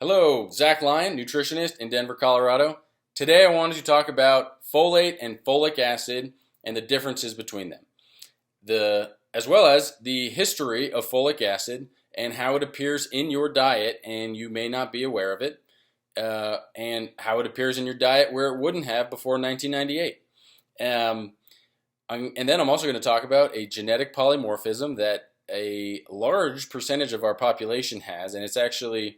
Hello, Zak Lyon, nutritionist in Denver, Colorado. Today I wanted to talk about folate and folic acid and the differences between them, as well as the history of folic acid and how it appears in your diet and you may not be aware of it, and how it appears in your diet where it wouldn't have before 1998. And then I'm also going to talk about a genetic polymorphism that a large percentage of our population has, and it's actually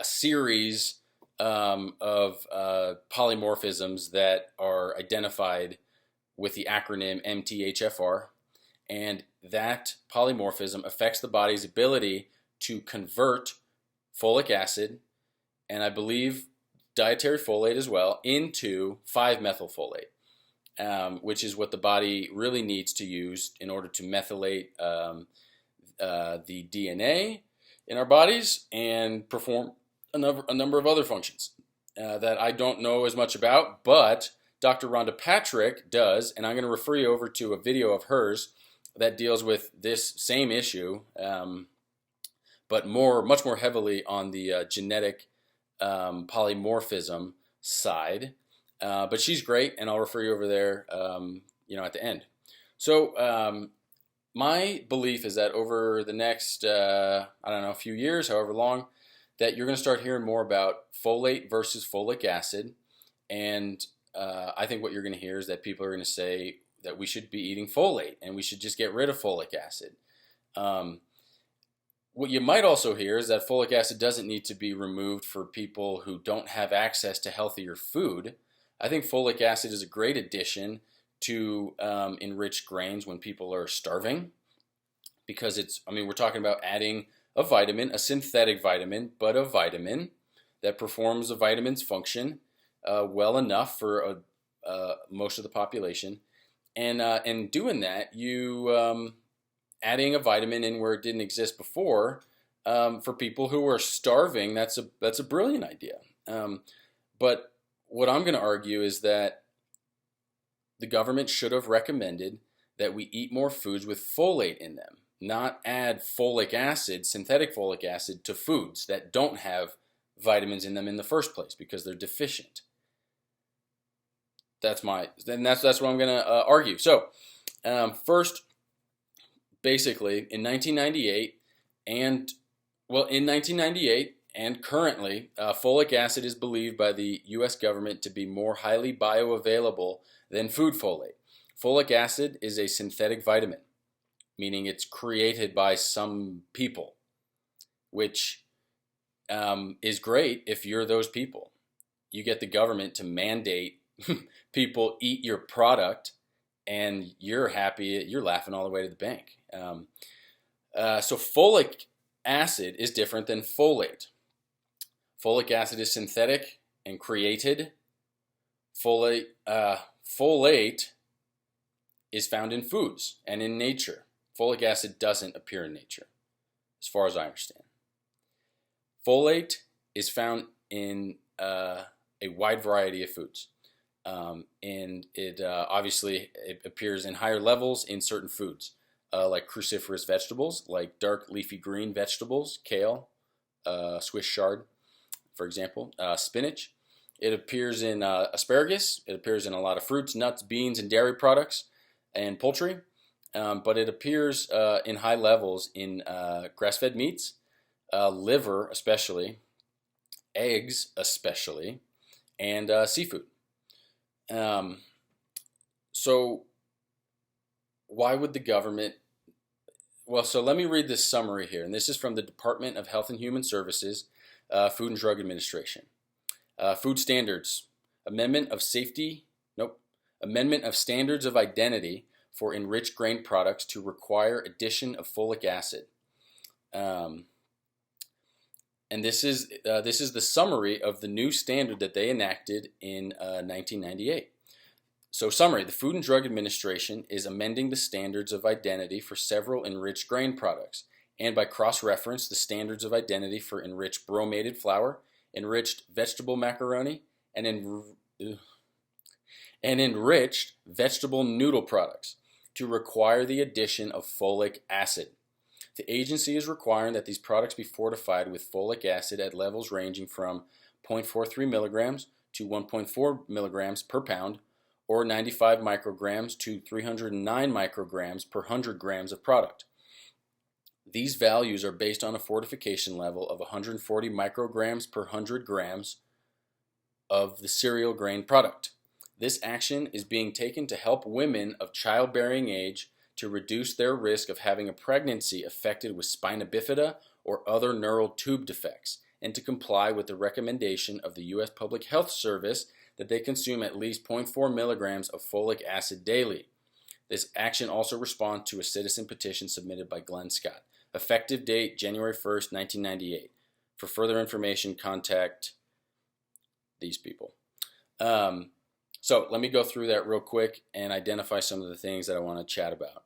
a series of polymorphisms that are identified with the acronym Mthfr, and that polymorphism affects the body's ability to convert folic acid, and I believe dietary folate as well, into 5-methylfolate, which is what the body really needs to use in order to methylate the DNA in our bodies and perform a number of other functions that I don't know as much about, but Dr. Rhonda Patrick does, and I'm going to refer you over to a video of hers that deals with this same issue, but much more heavily on the genetic polymorphism side. But she's great, and I'll refer you over there, at the end. So my belief is that over the next, few years, however long, that you're going to start hearing more about folate versus folic acid. And I think what you're going to hear is that people are going to say that we should be eating folate and we should just get rid of folic acid. What you might also hear is that folic acid doesn't need to be removed for people who don't have access to healthier food. I think folic acid is a great addition to enriched grains when people are starving, because we're talking about adding a vitamin, a synthetic vitamin, but a vitamin that performs a vitamin's function well enough for most of the population. And doing that, you adding a vitamin in where it didn't exist before, for people who are starving, that's a brilliant idea. But what I'm going to argue is that the government should have recommended that we eat more foods with folate in them, not add folic acid, synthetic folic acid, to foods that don't have vitamins in them in the first place because they're deficient. That's what I'm going to argue. So, first, basically, in 1998 and currently, folic acid is believed by the U.S. government to be more highly bioavailable than food folate. Folic acid is a synthetic vitamin, meaning it's created by some people, which is great if you're those people. You get the government to mandate people eat your product, and you're happy, you're laughing all the way to the bank. So folic acid is different than folate. Folic acid is synthetic and created. Folate is found in foods and in nature. Folic acid doesn't appear in nature, as far as I understand. Folate is found in a wide variety of foods. And it obviously it appears in higher levels in certain foods, like cruciferous vegetables, like dark leafy green vegetables, kale, Swiss chard, for example, spinach. It appears in asparagus. It appears in a lot of fruits, nuts, beans, and dairy products, and poultry. But it appears in high levels in grass-fed meats, liver especially, eggs especially, and seafood. So why would the government... Well, so let me read this summary here, and this is from the Department of Health and Human Services, Food and Drug Administration. Food Standards, Amendment of Standards of Identity for enriched grain products to require addition of folic acid. And this is the summary of the new standard that they enacted in 1998. So summary, the Food and Drug Administration is amending the standards of identity for several enriched grain products, and by cross-reference the standards of identity for enriched bromated flour, enriched vegetable macaroni, and enriched vegetable noodle products to require the addition of folic acid. The agency is requiring that these products be fortified with folic acid at levels ranging from 0.43 milligrams to 1.4 milligrams per pound, or 95 micrograms to 309 micrograms per 100 grams of product. These values are based on a fortification level of 140 micrograms per 100 grams of the cereal grain product. This action is being taken to help women of childbearing age to reduce their risk of having a pregnancy affected with spina bifida or other neural tube defects, and to comply with the recommendation of the U.S. Public Health Service that they consume at least 0.4 milligrams of folic acid daily. This action also responds to a citizen petition submitted by Glenn Scott. Effective date January 1st, 1998. For further information, contact these people. So let me go through that real quick and identify some of the things that I want to chat about.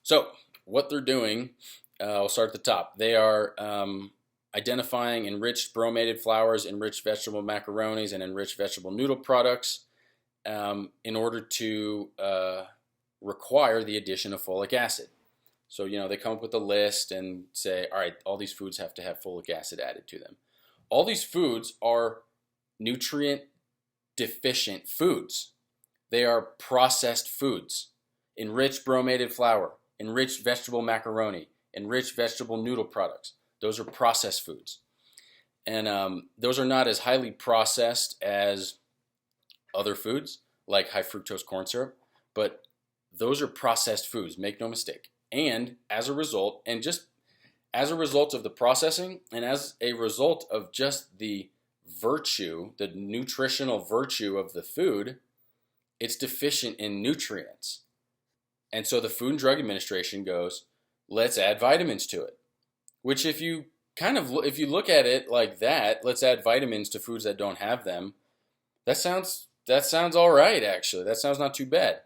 So what they're doing, I'll start at the top. They are identifying enriched bromated flours, enriched vegetable macaronis, and enriched vegetable noodle products in order to require the addition of folic acid. So, they come up with a list and say, all right, all these foods have to have folic acid added to them. All these foods are nutrient deficient foods. They are processed foods. Enriched bromated flour, enriched vegetable macaroni, enriched vegetable noodle products. Those are processed foods. And those are not as highly processed as other foods, like high fructose corn syrup, but those are processed foods, make no mistake. And as a result, and just as a result of the processing, and as a result of just the virtue, the nutritional virtue of the food, it's deficient in nutrients. And so the Food and Drug Administration goes, let's add vitamins to it. Which if you look at it like that, let's add vitamins to foods that don't have them, that sounds all right, actually. That sounds not too bad.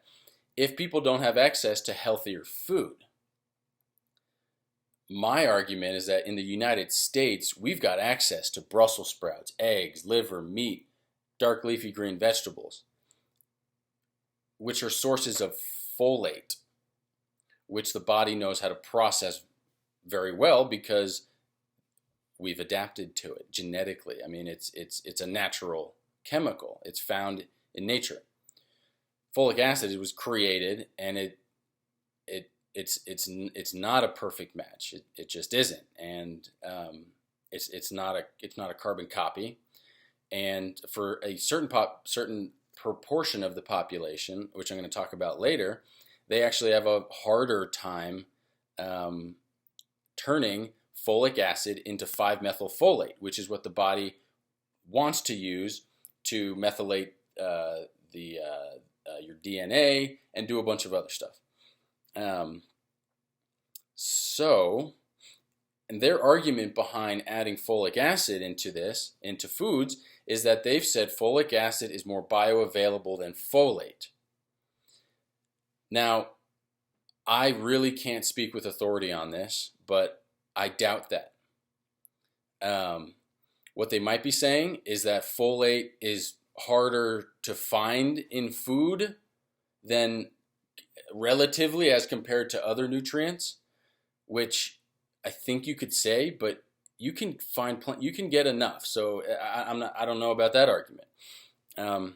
If people don't have access to healthier food. My argument is that in the United States, we've got access to Brussels sprouts, eggs, liver, meat, dark leafy green vegetables, which are sources of folate, which the body knows how to process very well because we've adapted to it genetically. I mean, it's a natural chemical. It's found in nature. Folic acid was created, and it's not a perfect match. It just isn't, and it's not a carbon copy. And for a certain proportion of the population, which I'm going to talk about later, they actually have a harder time turning folic acid into 5-methylfolate, which is what the body wants to use to methylate your DNA and do a bunch of other stuff. And their argument behind adding folic acid into foods, is that they've said folic acid is more bioavailable than folate. Now, I really can't speak with authority on this, but I doubt that. What they might be saying is that folate is harder to find in food than relatively as compared to other nutrients, which I think you could say, but you can get enough. So I don't know about that argument. That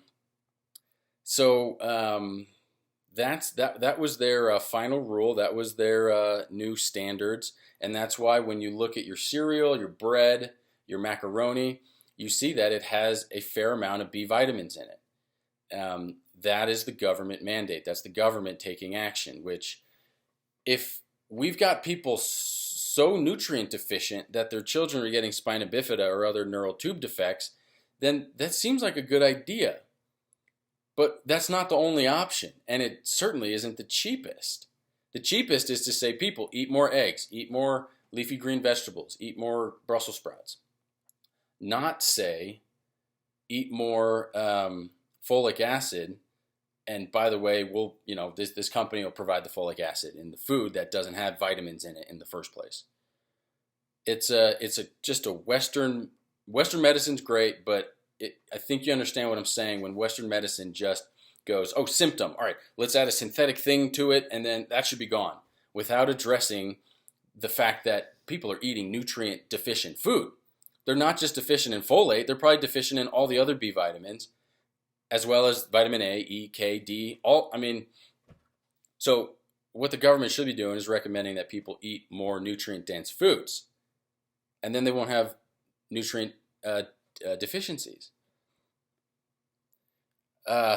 was their final rule. That was their new standards, and that's why when you look at your cereal, your bread, your macaroni, you see that it has a fair amount of B vitamins in it. That is the government mandate. That's the government taking action. Which, if we've got people so nutrient deficient that their children are getting spina bifida or other neural tube defects, then that seems like a good idea. But that's not the only option, and it certainly isn't the cheapest. The cheapest is to say, people, eat more eggs, eat more leafy green vegetables, eat more Brussels sprouts. Not say, eat more folic acid, and by the way, this company will provide the folic acid in the food that doesn't have vitamins in it in the first place. It's just a Western medicine's great, but I think you understand what I'm saying when Western medicine just goes, oh, symptom, all right, let's add a synthetic thing to it, and then that should be gone. without addressing the fact that people are eating nutrient deficient food. They're not just deficient in folate, they're probably deficient in all the other B vitamins, as well as vitamin A, E, K, D, so what the government should be doing is recommending that people eat more nutrient dense foods, and then they won't have nutrient deficiencies.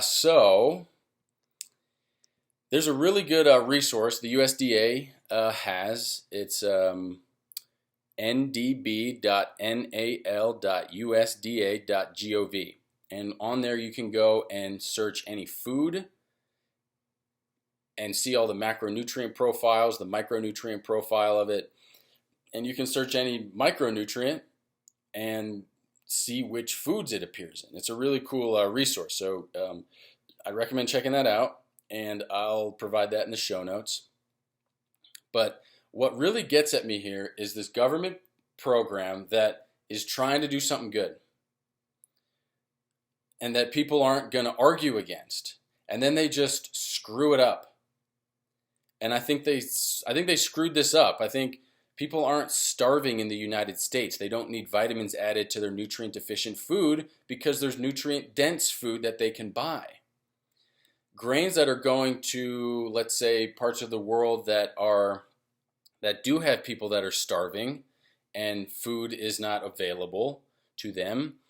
So there's a really good resource the USDA has. It's ndb.nal.usda.gov. And on there you can go and search any food and see all the macronutrient profiles, the micronutrient profile of it. And you can search any micronutrient and see which foods it appears in. It's a really cool resource. So I recommend checking that out, and I'll provide that in the show notes. But what really gets at me here is this government program that is trying to do something good and that people aren't going to argue against, and then they just screw it up. And I think they screwed this up. I think people aren't starving in the United States. They don't need vitamins added to their nutrient deficient food because there's nutrient dense food that they can buy. Grains that are going to, let's say, parts of the world that do have people that are starving and food is not available to them,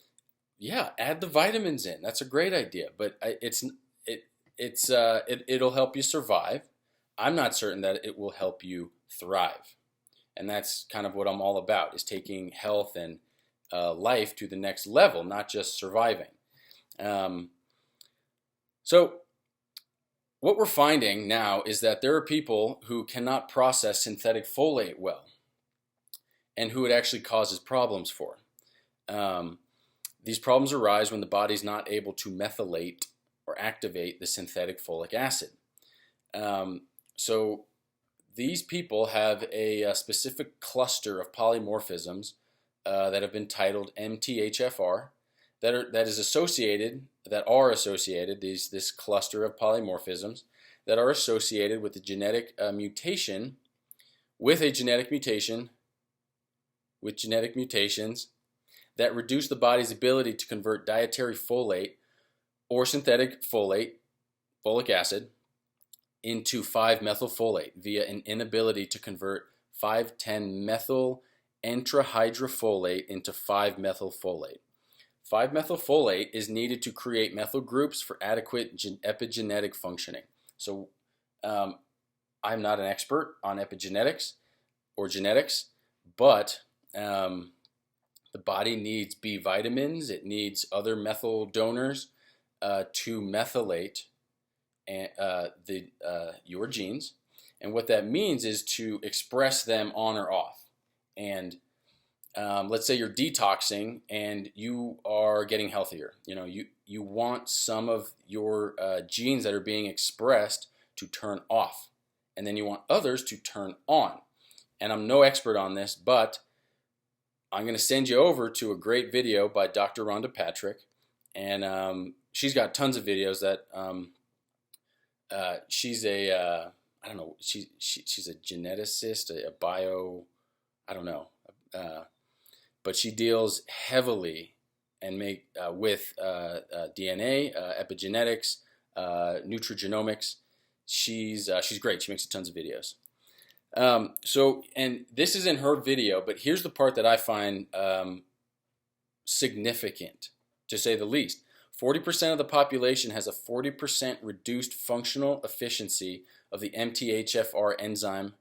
yeah, add the vitamins in. That's a great idea, but it'll help you survive. I'm not certain that it will help you thrive. And that's kind of what I'm all about, is taking health and life to the next level, not just surviving. So what we're finding now is that there are people who cannot process synthetic folate well and who it actually causes problems for. These problems arise when the body's not able to methylate or activate the synthetic folic acid. So these people have a specific cluster of polymorphisms that have been titled Mthfr that are associated, this cluster of polymorphisms that are associated with a genetic mutation, with genetic mutations that reduce the body's ability to convert dietary folate or synthetic folic acid, into 5-methylfolate via an inability to convert 5,10-methyl tetrahydrofolate into 5-methylfolate. 5-methylfolate is needed to create methyl groups for adequate epigenetic functioning. So I'm not an expert on epigenetics or genetics, but the body needs B vitamins. It needs other methyl donors to methylate your genes, and what that means is to express them on or off. And let's say you're detoxing and you are getting healthier. You want some of your genes that are being expressed to turn off, and then you want others to turn on. And I'm no expert on this, but I'm going to send you over to a great video by Dr. Rhonda Patrick, and she's got tons of videos that. She's a I don't know. She's a geneticist, a bio, I don't know, but she deals heavily and with DNA, epigenetics, nutrigenomics. She's great. She makes tons of videos. And this is in her video, but here's the part that I find significant, to say the least. 40% of the population has a 40% reduced functional efficiency of the MTHFR enzyme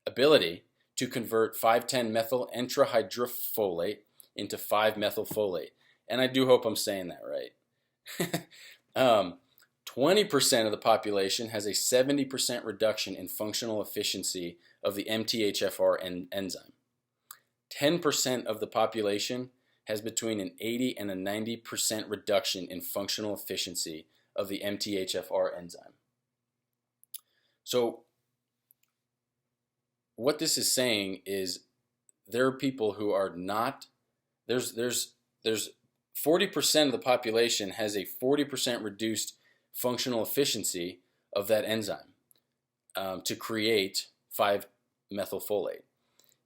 ability to convert 5,10-methyl tetrahydrofolate into 5-methylfolate. And I do hope I'm saying that right. 20% of the population has a 70% reduction in functional efficiency of the MTHFR enzyme. 10% of the population has between an 80 and a 90% reduction in functional efficiency of the MTHFR enzyme. So what this is saying is there are people who are not, there's 40% of the population has a 40% reduced functional efficiency of that enzyme to create 5-methylfolate,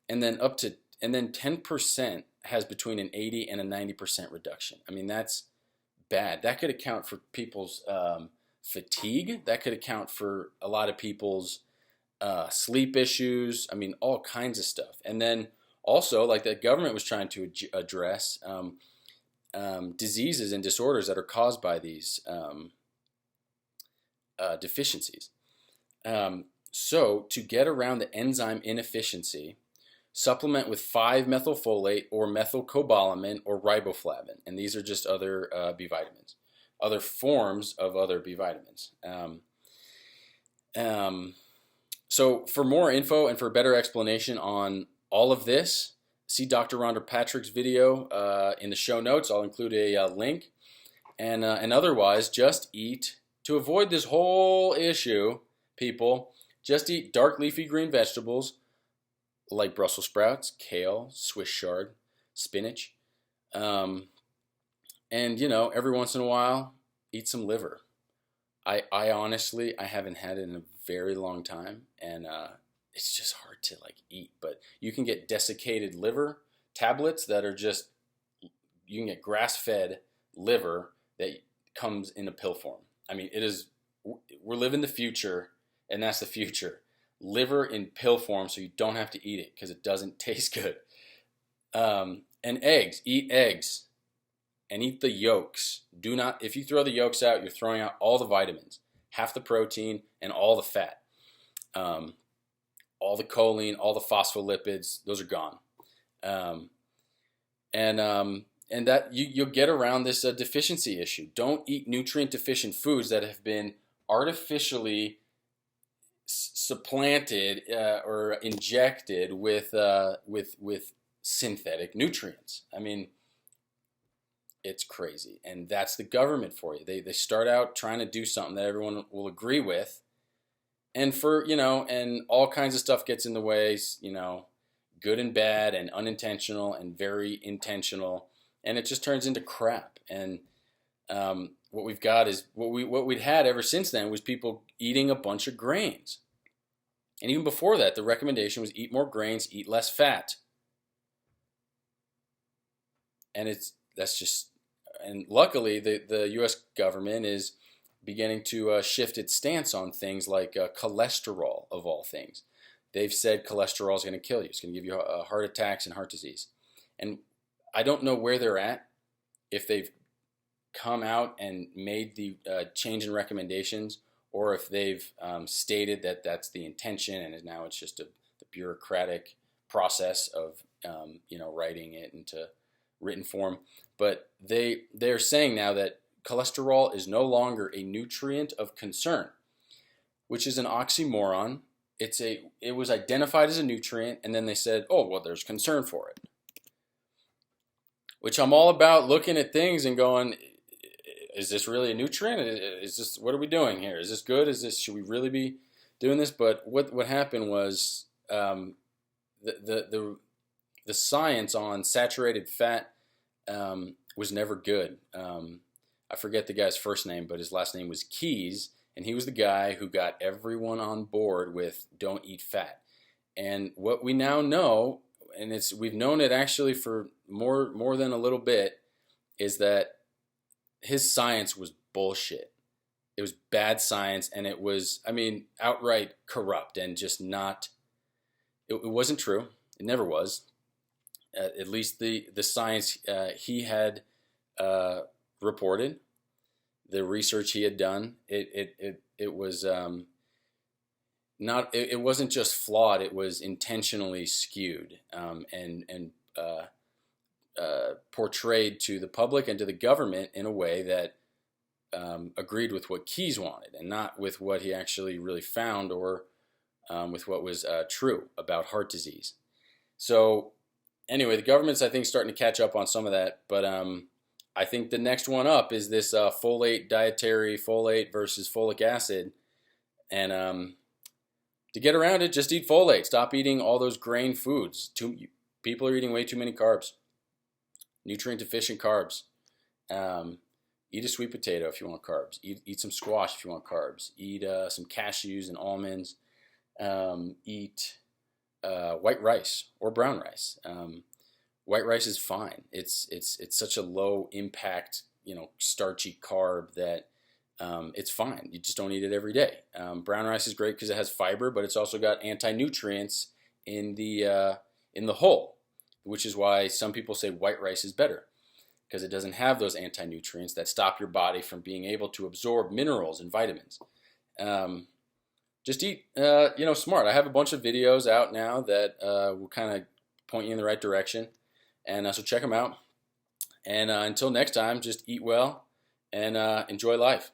and then 10% has between an 80 and a 90% reduction. I mean, that's bad. That could account for people's fatigue. That could account for a lot of people's sleep issues. I mean, all kinds of stuff. And then also, like the government was trying to address diseases and disorders that are caused by these deficiencies. So to get around the enzyme inefficiency, supplement with 5-methylfolate or methylcobalamin or riboflavin. And these are just other B vitamins, other forms of other B vitamins. So for more info and for a better explanation on all of this, see Dr. Rhonda Patrick's video in the show notes. I'll include a link. And otherwise, just eat, to avoid this whole issue, people, just eat dark leafy green vegetables like Brussels sprouts, kale, Swiss chard, spinach. And, you know, every once in a while, eat some liver. I honestly, I haven't had it in a very long time, and it's just hard to like eat. But you can get desiccated liver tablets that are just, you can get grass-fed liver that comes in a pill form. I mean, it is, we're living the future, and that's the future. Liver in pill form, so you don't have to eat it because it doesn't taste good. And eggs, eat eggs. And eat the yolks. Do not, if you throw the yolks out, you're throwing out all the vitamins, half the protein, and all the fat. All the choline, all the phospholipids, those are gone. And that you'll get around this deficiency issue. Don't eat nutrient deficient foods that have been artificially supplanted or injected with synthetic nutrients. I mean, it's crazy. And that's the government for you. They start out trying to do something that everyone will agree with. And and all kinds of stuff gets in the way, good and bad and unintentional and very intentional. And it just turns into crap. And what we've got is what we'd had ever since then was people eating a bunch of grains. And even before that, the recommendation was eat more grains, eat less fat. And and luckily the U.S. government is beginning to shift its stance on things like cholesterol, of all things. They've said cholesterol is going to kill you. It's going to give you heart attacks and heart disease. And I don't know where they're at, if they've come out and made the change in recommendations, or if they've stated that that's the intention and now it's just the bureaucratic process of writing it into written form. But they're saying now that cholesterol is no longer a nutrient of concern, which is an oxymoron. It was identified as a nutrient, and then they said, oh, well, there's concern for it. Which I'm all about looking at things and going, is this really a nutrient? Is this, what are we doing here? Is this good? Should we really be doing this? But what happened was the science on saturated fat was never good. I forget the guy's first name, but his last name was Keyes, and he was the guy who got everyone on board with don't eat fat. And what we now know, and we've known it actually for more than a little bit, is that his science was bullshit. It was bad science, and it was, outright corrupt and just not. It wasn't true. It never was. At least the science he had reported, the research he had done, it was not. It wasn't just flawed. It was intentionally skewed and portrayed to the public and to the government in a way that agreed with what Keyes wanted, and not with what he actually really found, or with what was true about heart disease. So anyway, the government's, I think, starting to catch up on some of that, but I think the next one up is this dietary folate versus folic acid. And to get around it, just eat folate. Stop eating all those grain foods. People are eating way too many carbs, nutrient deficient carbs. Eat a sweet potato if you want carbs. Eat some squash if you want carbs. Eat some cashews and almonds. eat white rice or brown rice. White rice is fine. It's such a low impact, starchy carb that it's fine. You just don't eat it every day. Brown rice is great because it has fiber, but it's also got anti-nutrients in the hull, which is why some people say white rice is better, because it doesn't have those anti-nutrients that stop your body from being able to absorb minerals and vitamins. Just eat, smart. I have a bunch of videos out now that will kind of point you in the right direction, and so check them out. And until next time, just eat well and enjoy life.